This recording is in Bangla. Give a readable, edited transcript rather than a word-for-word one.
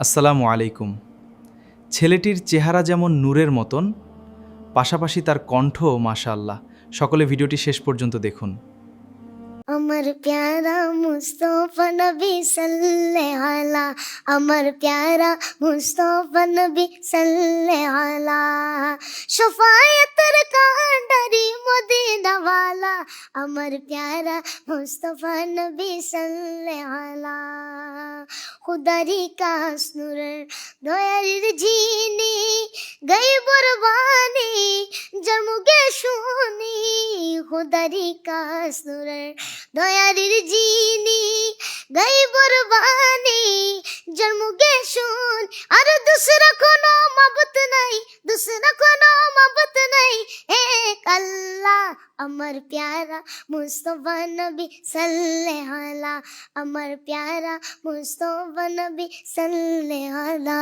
আসসালামু আলাইকুম। ছেলেটির চেহারা যেমন নূরের মতন, পাশাপাশি তার কণ্ঠও মাশাআল্লাহ। সকলে ভিডিওটি শেষ পর্যন্ত দেখুন। আমার প্যারা মুস্তফা নবী সাল্লাল্লাহু আলা, আমার প্যারা মুস্তফা নবী সাল্লাল্লাহু আলা, শফায়াতের কান্ডারি মদিনা ওয়ালা, আমার প্যারা মুস্তফা নবী সাল্লাল্লাহু আলা, খুদারি কাস নূরের দয়ার জিনি গায়বর বাণী জন্মগে শুনি, খুদারি কাস নূরের দয়ারির জিনি গাইবর বাণী জন্মগে শুন, আর দুসরা কোনো মাবুত নাই, দুসরা কোনো মাবুত নাই, এক আল্লাহ। আমার প্যারা মুস্তফা নবী সাল্লাল্লাহু আলা, আমার প্যারা মুস্তফা নবী সাল্লাল্লাহু আলা।